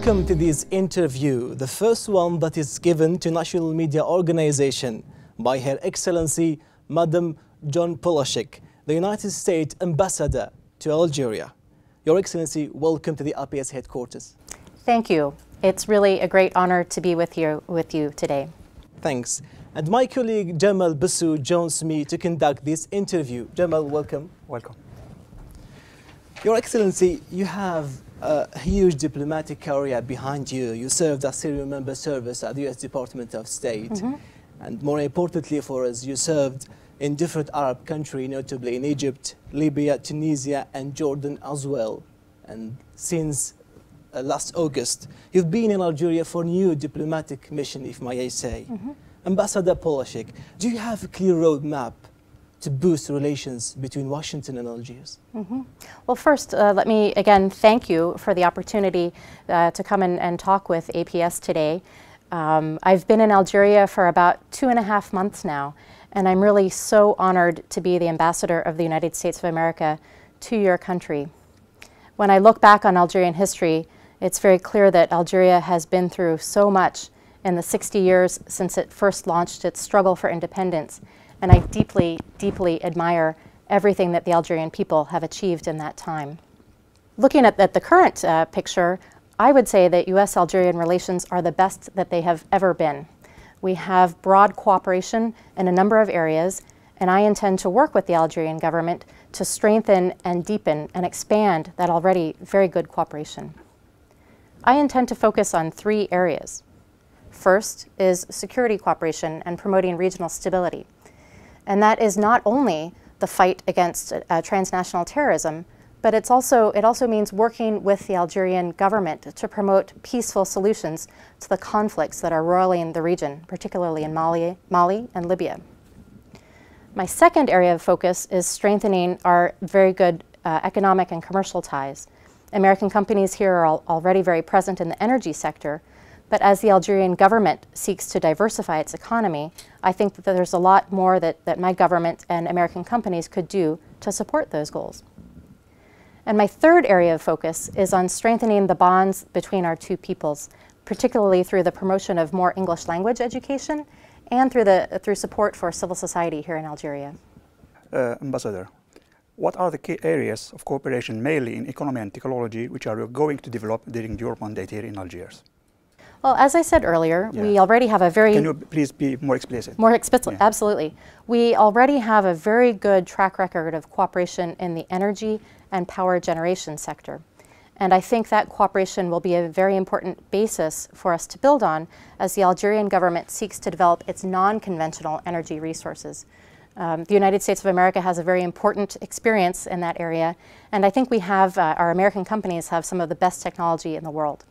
Welcome to this interview, the first one that is given to national media organization by Her Excellency Madam John Polaschik, the United States Ambassador to Algeria. Your Excellency, welcome to the APS headquarters. Thank you. It's really a great honor to be with you today. Thanks. And my colleague Jamal Bassou joins me to conduct this interview. Jamal, welcome. Welcome. Your Excellency, you have a huge diplomatic career behind you. You served as serial member service at the U.S. Department of State. And more importantly for us, you served in different Arab countries, notably in Egypt, Libya, Tunisia, and Jordan as well. And since last August, you've been in Algeria for a new diplomatic mission, if may I say. Ambassador Polaschik, do you have a clear roadmap to boost relations between Washington and Algiers? Well, first, let me again thank you for the opportunity to come and talk with APS today. I've been in Algeria for about 2.5 months now, and I'm really so honored to be the ambassador of the United States of America to your country. When I look back on Algerian history, it's very clear that Algeria has been through so much in the 60 years since it first launched its struggle for independence. And I deeply, deeply admire everything that the Algerian people have achieved in that time. Looking at the current picture, I would say that U.S.-Algerian relations are the best that they have ever been. We have broad cooperation in a number of areas, and I intend to work with the Algerian government to strengthen and deepen and expand that already very good cooperation. I intend to focus on 3 areas. First is security cooperation and promoting regional stability. And that is not only the fight against transnational terrorism, but it also means working with the Algerian government to promote peaceful solutions to the conflicts that are roiling the region, particularly in Mali and Libya. My second area of focus is strengthening our very good economic and commercial ties. American companies here are already very present in the energy sector, but as the Algerian government seeks to diversify its economy, I think that there's a lot more that my government and American companies could do to support those goals. And my third area of focus is on strengthening the bonds between our two peoples, particularly through the promotion of more English language education and through support for civil society here in Algeria. Ambassador, what are the key areas of cooperation, mainly in economy and technology, which are you going to develop during your mandate here in Algiers? Well, as I said earlier, we already have a very... Can you please be more explicit? More explicit, absolutely. We already have a very good track record of cooperation in the energy and power generation sector. And I think that cooperation will be a very important basis for us to build on as the Algerian government seeks to develop its non-conventional energy resources. The United States of America has a very important experience in that area, and I think we have, our American companies have some of the best technology in the world.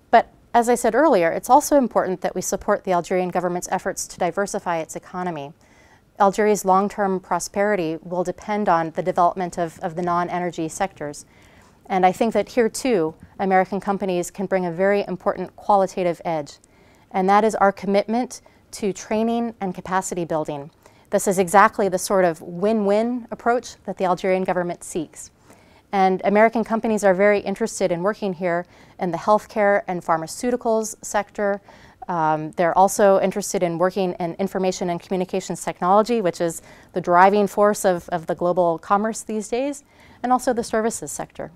But as I said earlier, it's also important that we support the Algerian government's efforts to diversify its economy. Algeria's long-term prosperity will depend on the development of the non-energy sectors. And I think that here too, American companies can bring a very important qualitative edge. And that is our commitment to training and capacity building. This is exactly the sort of win-win approach that the Algerian government seeks. And American companies are very interested in working here in the healthcare and pharmaceuticals sector. They're also interested in working in information and communications technology, which is the driving force of the global commerce these days, and also the services sector.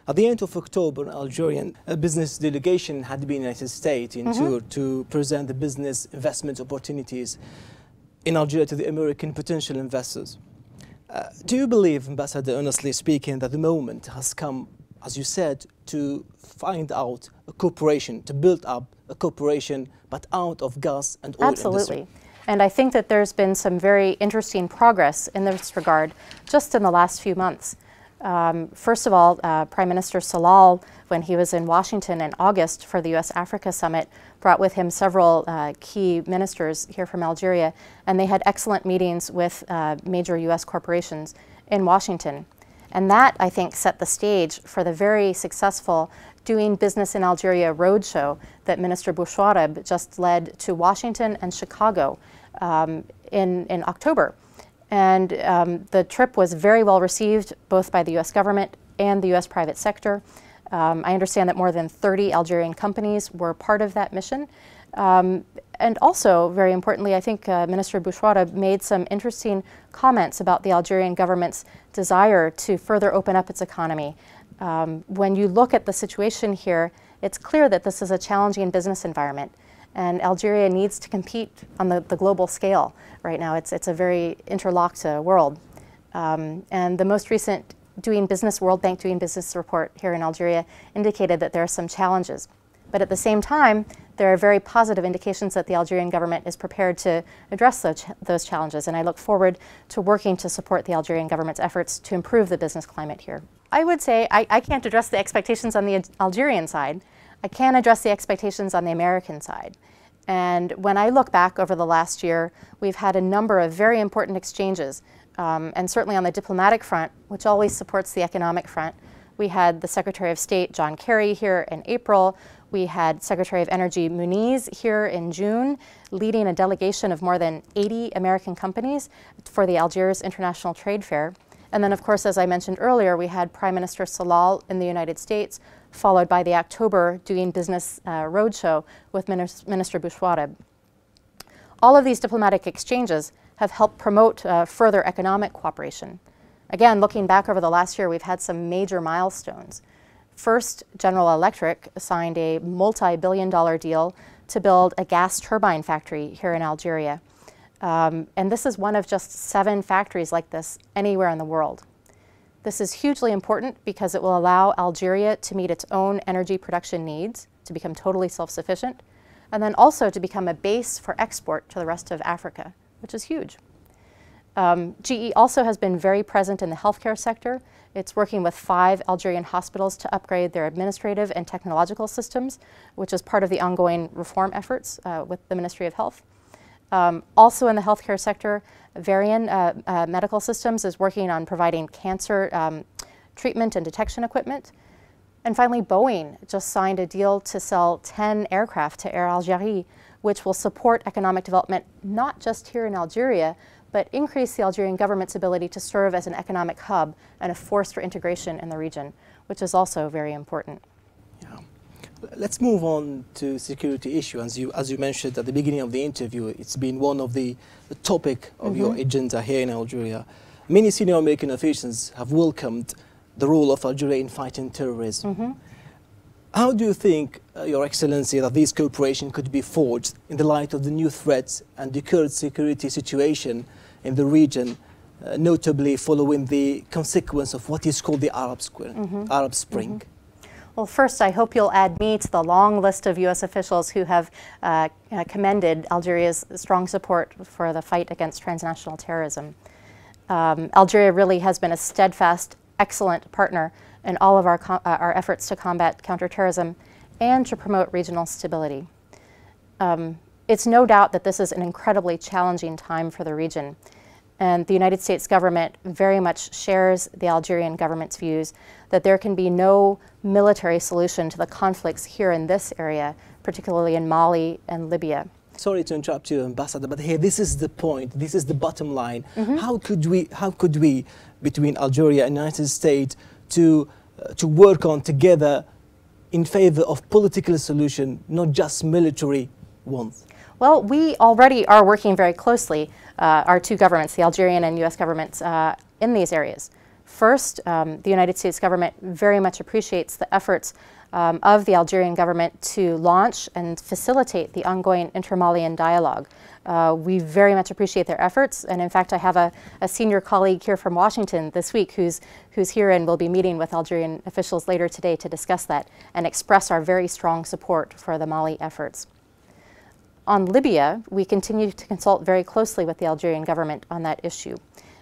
At the end of October, an Algerian business delegation had been in the United States in tour to present the business investment opportunities in Algeria to the American potential investors. Do you believe, Ambassador, honestly speaking, that the moment has come, as you said, to find out a cooperation, to build up a cooperation, but out of gas and oil Absolutely. industry? And I think that there's been some very interesting progress in this regard just in the last few months. First of all, Prime Minister Salal, when he was in Washington in August for the U.S.-Africa Summit, brought with him several key ministers here from Algeria, and they had excellent meetings with major U.S. corporations in Washington. And that, I think, set the stage for the very successful Doing Business in Algeria roadshow that Minister Bouchouareb just led to Washington and Chicago in October. And the trip was very well received both by the U.S. government and the U.S. private sector. I understand that more than 30 Algerian companies were part of that mission. And also, very importantly, I think Minister Bouchouara made some interesting comments about the Algerian government's desire to further open up its economy. When you look at the situation here, it's clear that this is a challenging business environment, and Algeria needs to compete on the global scale right now. It's a very interlocked world. And the most recent World Bank Doing Business report here in Algeria indicated that there are some challenges. But at the same time, there are very positive indications that the Algerian government is prepared to address those challenges, and I look forward to working to support the Algerian government's efforts to improve the business climate here. I would say I can't address the expectations on the Algerian side. I can address the expectations on the American side. And when I look back over the last year, we've had a number of very important exchanges, and certainly on the diplomatic front, which always supports the economic front. We had the Secretary of State, John Kerry, here in April. We had Secretary of Energy Muniz here in June, leading a delegation of more than 80 American companies for the Algiers International Trade Fair. And then, of course, as I mentioned earlier, we had Prime Minister Salal in the United States, followed by the October Doing Business Roadshow with Minister Bouchouara. All of these diplomatic exchanges have helped promote further economic cooperation. Again, looking back over the last year, we've had some major milestones. First, General Electric signed a multi-billion-dollar deal to build a gas turbine factory here in Algeria. And this is one of just 7 factories like this anywhere in the world. This is hugely important because it will allow Algeria to meet its own energy production needs, to become totally self-sufficient, and then also to become a base for export to the rest of Africa, which is huge. GE also has been very present in the healthcare sector. It's working with 5 Algerian hospitals to upgrade their administrative and technological systems, which is part of the ongoing reform efforts with the Ministry of Health. Also in the healthcare sector, Varian Medical Systems is working on providing cancer treatment and detection equipment. And finally, Boeing just signed a deal to sell 10 aircraft to Air Algérie, which will support economic development not just here in Algeria, but increase the Algerian government's ability to serve as an economic hub and a force for integration in the region, which is also very important. Yeah. Let's move on to security issue. As you mentioned at the beginning of the interview, it's been one of the topic of your agenda here in Algeria. Many senior American officials have welcomed the role of Algeria in fighting terrorism. How do you think, Your Excellency, that this cooperation could be forged in the light of the new threats and the current security situation in the region, notably following the consequence of what is called the Arab Spring? Well, first, I hope you'll add me to the long list of U.S. officials who have commended Algeria's strong support for the fight against transnational terrorism. Algeria really has been a steadfast, excellent partner in all of our efforts to combat counterterrorism and to promote regional stability. It's no doubt that this is an incredibly challenging time for the region, and the United States government very much shares the Algerian government's views that there can be no military solution to the conflicts here in this area, particularly in Mali and Libya. Sorry to interrupt you, Ambassador, but here this is the point, this is the bottom line. How could we, between Algeria and the United States, to work on together in favor of political solution, not just military ones? Well, we already are working very closely, our two governments, the Algerian and U.S. governments, in these areas. First, the United States government very much appreciates the efforts of the Algerian government to launch and facilitate the ongoing inter-Malian dialogue. We very much appreciate their efforts, and in fact I have a senior colleague here from Washington this week who's here and will be meeting with Algerian officials later today to discuss that and express our very strong support for the Mali efforts. On Libya, we continue to consult very closely with the Algerian government on that issue,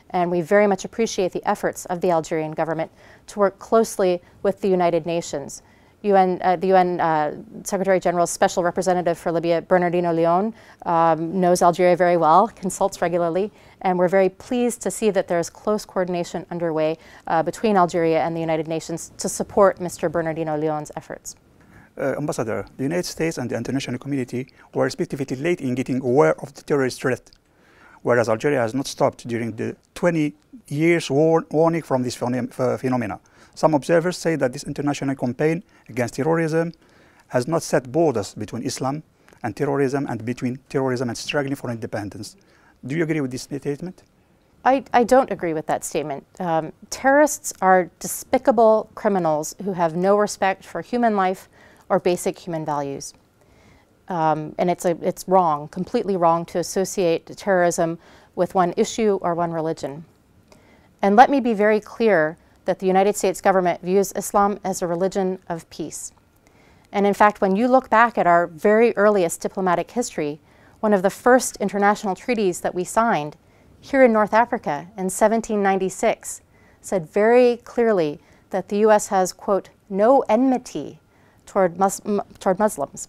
and we very much appreciate the efforts of the Algerian government to work closely with the United Nations. The UN Secretary General's Special Representative for Libya, Bernardino Leon, knows Algeria very well, consults regularly, and we're very pleased to see that there's close coordination underway between Algeria and the United Nations to support Mr. Bernardino Leon's efforts. Ambassador, the United States and the international community were respectively late in getting aware of the terrorist threat, whereas Algeria has not stopped during the 20 years warning from this phenomena. Some observers say that this international campaign against terrorism has not set borders between Islam and terrorism and between terrorism and struggling for independence. Do you agree with this statement? I don't agree with that statement. Terrorists are despicable criminals who have no respect for human life or basic human values. And it's wrong, completely wrong, to associate terrorism with one issue or one religion. And let me be very clear that the United States government views Islam as a religion of peace. And in fact, when you look back at our very earliest diplomatic history, one of the first international treaties that we signed here in North Africa in 1796 said very clearly that the U.S. has, quote, no enmity toward Muslims.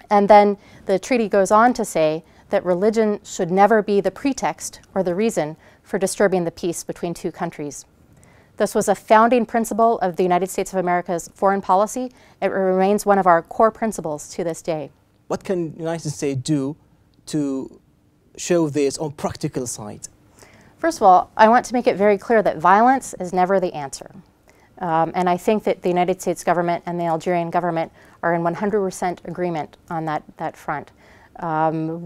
And then the treaty goes on to say that religion should never be the pretext or the reason for disturbing the peace between two countries. This was a founding principle of the United States of America's foreign policy. It remains one of our core principles to this day. What can the United States do to show this on practical side? First of all, I want to make it very clear that violence is never the answer. And I think that the United States government and the Algerian government are in 100% agreement on that front.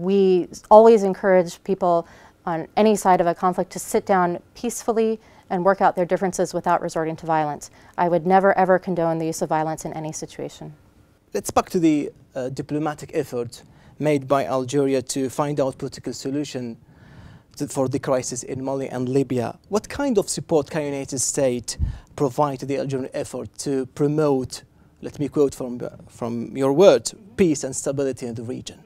We always encourage people on any side of a conflict to sit down peacefully and work out their differences without resorting to violence. I would never ever condone the use of violence in any situation. Let's back to the diplomatic effort made by Algeria to find out political solution for the crisis in Mali and Libya. What kind of support can the United States provide to the Algerian effort to promote, let me quote from your words, peace and stability in the region?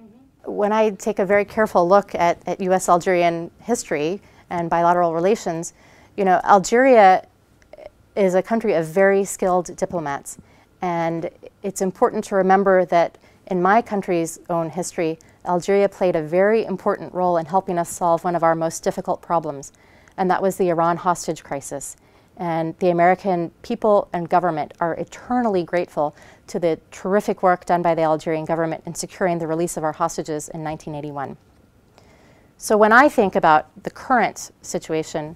When I take a very careful look at U.S.-Algerian history and bilateral relations, you know, Algeria is a country of very skilled diplomats. And it's important to remember that in my country's own history, Algeria played a very important role in helping us solve one of our most difficult problems, and that was the Iran hostage crisis. And the American people and government are eternally grateful to the terrific work done by the Algerian government in securing the release of our hostages in 1981. So when I think about the current situation,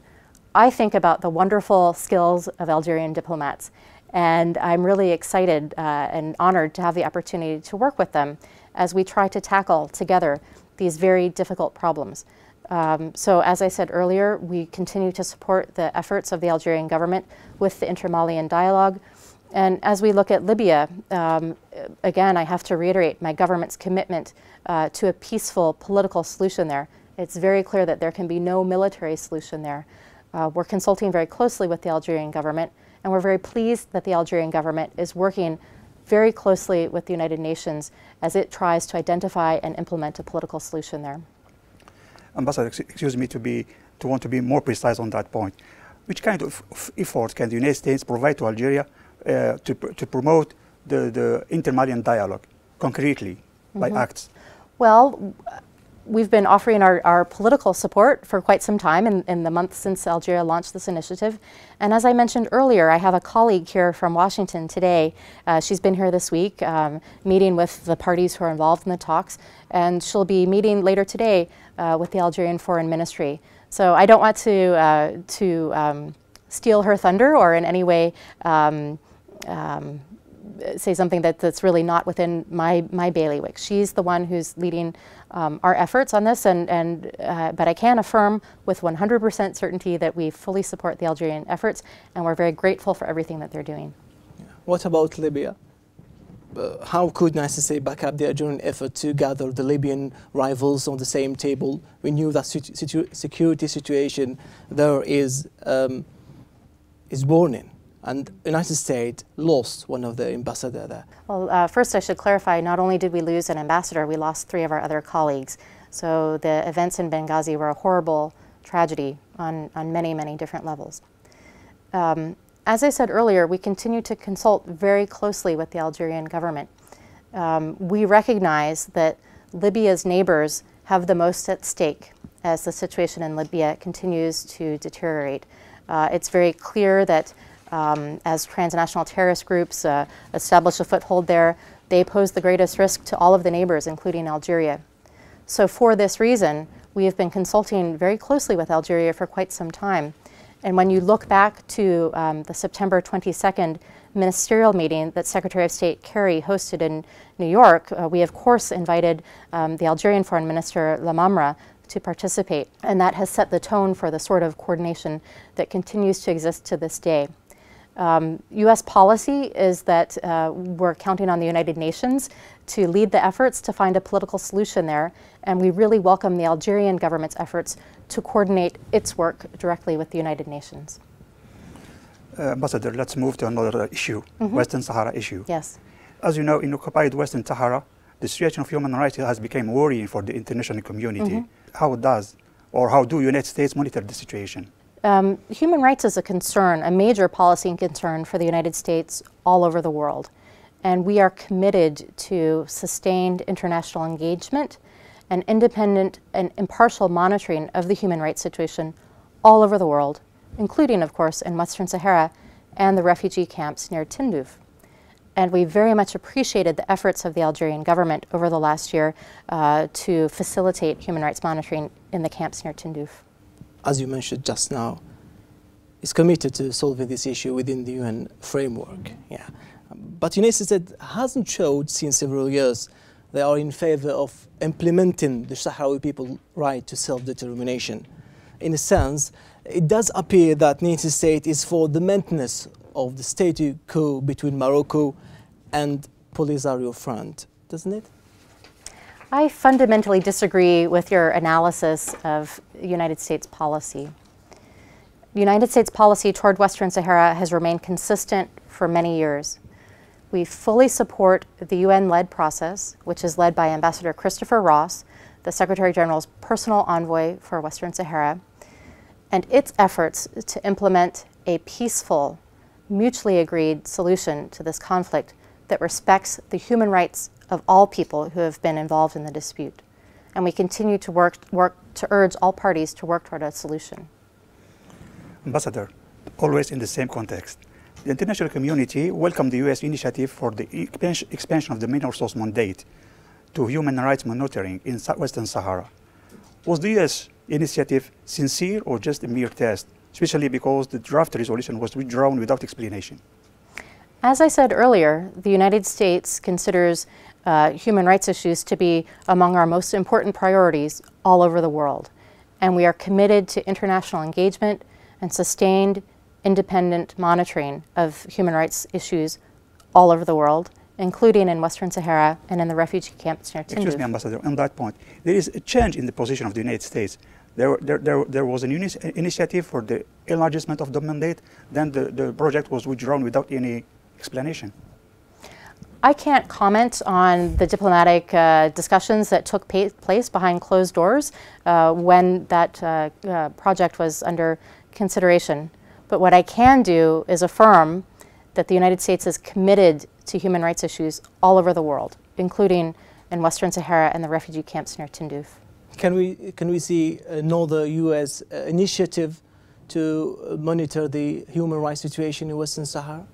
I think about the wonderful skills of Algerian diplomats. And I'm really excited and honored to have the opportunity to work with them as we try to tackle together these very difficult problems. So as I said earlier, we continue to support the efforts of the Algerian government with the inter-Malian dialogue. And as we look at Libya, again, I have to reiterate my government's commitment to a peaceful political solution there. It's very clear that there can be no military solution there. We're consulting very closely with the Algerian government, and we're very pleased that the Algerian government is working very closely with the United Nations as it tries to identify and implement a political solution there. Ambassador, excuse me to want to be more precise on that point. Which kind of efforts can the United States provide to Algeria to promote the inter-Malian dialogue concretely by acts? Well, we've been offering our political support for quite some time in the months since Algeria launched this initiative. And as I mentioned earlier, I have a colleague here from Washington today. She's been here this week meeting with the parties who are involved in the talks, and she'll be meeting later today with the Algerian Foreign Ministry. So I don't want to steal her thunder or in any way say something that's really not within my bailiwick. She's the one who's leading our efforts on this, but I can affirm with 100% certainty that we fully support the Algerian efforts, and we're very grateful for everything that they're doing. Yeah. What about Libya? How could United States back up the Algerian effort to gather the Libyan rivals on the same table? We knew that security situation there is warning. And the United States lost one of the ambassadors there. Well, first I should clarify, not only did we lose an ambassador, we lost 3 of our other colleagues. So the events in Benghazi were a horrible tragedy on many, many different levels. As I said earlier, we continue to consult very closely with the Algerian government. We recognize that Libya's neighbors have the most at stake as the situation in Libya continues to deteriorate. It's very clear that as transnational terrorist groups establish a foothold there, they pose the greatest risk to all of the neighbors, including Algeria. So for this reason, we have been consulting very closely with Algeria for quite some time. And when you look back to the September 22nd ministerial meeting that Secretary of State Kerry hosted in New York, we of course invited the Algerian Foreign Minister Lamamra to participate, and that has set the tone for the sort of coordination that continues to exist to this day. U.S. policy is that we're counting on the United Nations to lead the efforts to find a political solution there, and we really welcome the Algerian government's efforts to coordinate its work directly with the United Nations. Ambassador, let's move to another issue, Western Sahara issue. Yes. As you know, in occupied Western Sahara, the situation of human rights has become worrying for the international community. How do United States monitor the situation? Human rights is a concern, a major policy concern for the United States all over the world. And we are committed to sustained international engagement and independent and impartial monitoring of the human rights situation all over the world, including, of course, in Western Sahara and the refugee camps near Tindouf. And we very much appreciated the efforts of the Algerian government over the last year to facilitate human rights monitoring in the camps near Tindouf. As you mentioned just now, is committed to solving this issue within the UN framework. Yeah. But United States hasn't showed since several years they are in favor of implementing the Sahrawi people's right to self-determination. In a sense, it does appear that United States is for the maintenance of the status quo between Morocco and Polisario Front, doesn't it? I fundamentally disagree with your analysis of United States policy. The United States policy toward Western Sahara has remained consistent for many years. We fully support the UN-led process, which is led by Ambassador Christopher Ross, the Secretary General's personal envoy for Western Sahara, and its efforts to implement a peaceful, mutually agreed solution to this conflict that respects the human rights of all people who have been involved in the dispute. And we continue to work to urge all parties to work toward a solution. Ambassador, always in the same context, the international community welcomed the U.S. initiative for the expansion of the MINURSO's mandate to human rights monitoring in Western Sahara. Was the U.S. initiative sincere or just a mere test, especially because the draft resolution was withdrawn without explanation? As I said earlier, the United States considers human rights issues to be among our most important priorities all over the world. And we are committed to international engagement and sustained independent monitoring of human rights issues all over the world, including in Western Sahara and in the refugee camps near Tindouf. Excuse me, Ambassador, on that point, there is a change in the position of the United States. There was an initiative for the enlargement of the mandate, then the project was withdrawn without any explanation. I can't comment on the diplomatic discussions that took place behind closed doors when that project was under consideration. But what I can do is affirm that the United States is committed to human rights issues all over the world, including in Western Sahara and the refugee camps near Tindouf. Can we see another U.S. initiative to monitor the human rights situation in Western Sahara?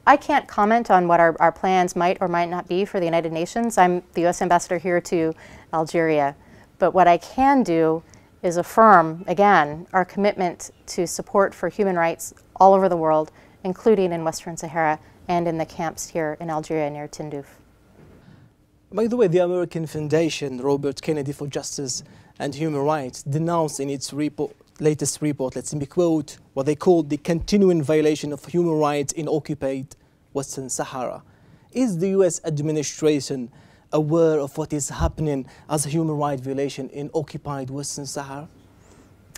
I can't comment on what our plans might or might not be for the United Nations. I'm the U.S. ambassador here to Algeria. But what I can do is affirm, again, our commitment to support for human rights all over the world, including in Western Sahara and in the camps here in Algeria near Tindouf. By the way, the American Foundation, Robert Kennedy for Justice and Human Rights, denounced in its latest report, let me quote, what they called the continuing violation of human rights in occupied Western Sahara. Is the U.S. administration aware of what is happening as a human rights violation in occupied Western Sahara?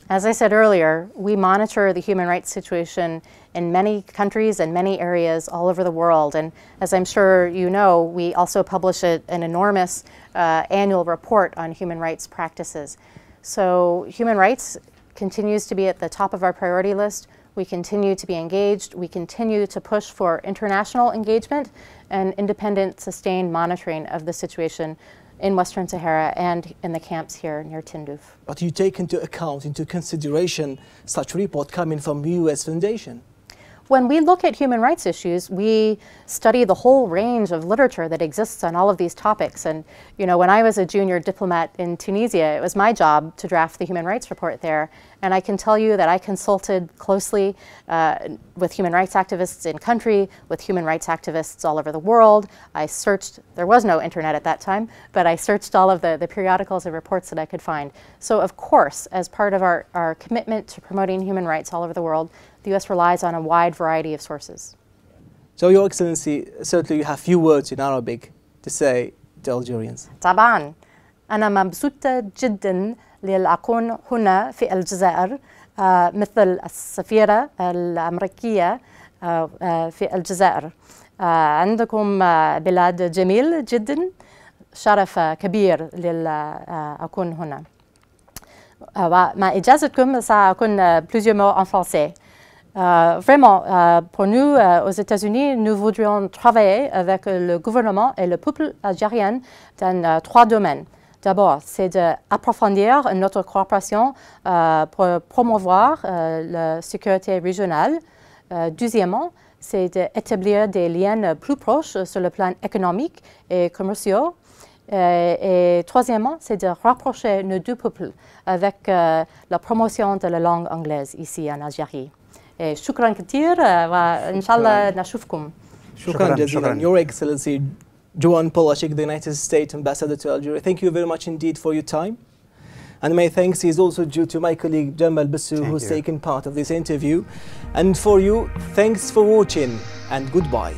As I said earlier, we monitor the human rights situation in many countries and many areas all over the world. And as I'm sure you know, we also publish an enormous annual report on human rights practices. So human rights continues to be at the top of our priority list. We continue to be engaged. We continue to push for international engagement and independent, sustained monitoring of the situation in Western Sahara and in the camps here near Tindouf. But you take into consideration such report coming from U.S. Foundation? when we look at human rights issues, we study the whole range of literature that exists on all of these topics. And when I was a junior diplomat in Tunisia, it was my job to draft the human rights report there. And I can tell you that I consulted closely with human rights activists in country, with human rights activists all over the world. I searched, there was no internet at that time, but I searched all of the periodicals and reports that I could find. So of course, as part of our commitment to promoting human rights all over the world, the U.S. relies on a wide variety of sources. So Your Excellency, certainly you have few words in Arabic to say to Algerians. طبعا أنا مبسوطة جدا لأكون هنا في الجزائر مثل السفيرة الأمريكية في الجزائر. عندكم بلاد جميل جدا، شرف كبير لأكون هنا. مع إجازتكم سأكون plusieurs mots en français. Vraiment, pour nous, aux États-Unis, nous voudrions travailler avec le gouvernement et le peuple algérien dans 3 domaines. D'abord, c'est d'approfondir notre coopération pour promouvoir la sécurité régionale. Deuxièmement, c'est d'établir des liens plus proches sur le plan économique et commercial. Et troisièmement, c'est de rapprocher nos 2 peuples avec la promotion de la langue anglaise ici en Algérie. شكرا كثير وإن شاء الله نشوفكم. شكرا جزيلا. Your Excellency Joan Polaschik, the United States Ambassador to Algeria, thank you very much indeed for your time. And my thanks is also due to my colleague Jamal Bissou, who's taken part of this interview. And for you, thanks for watching and goodbye.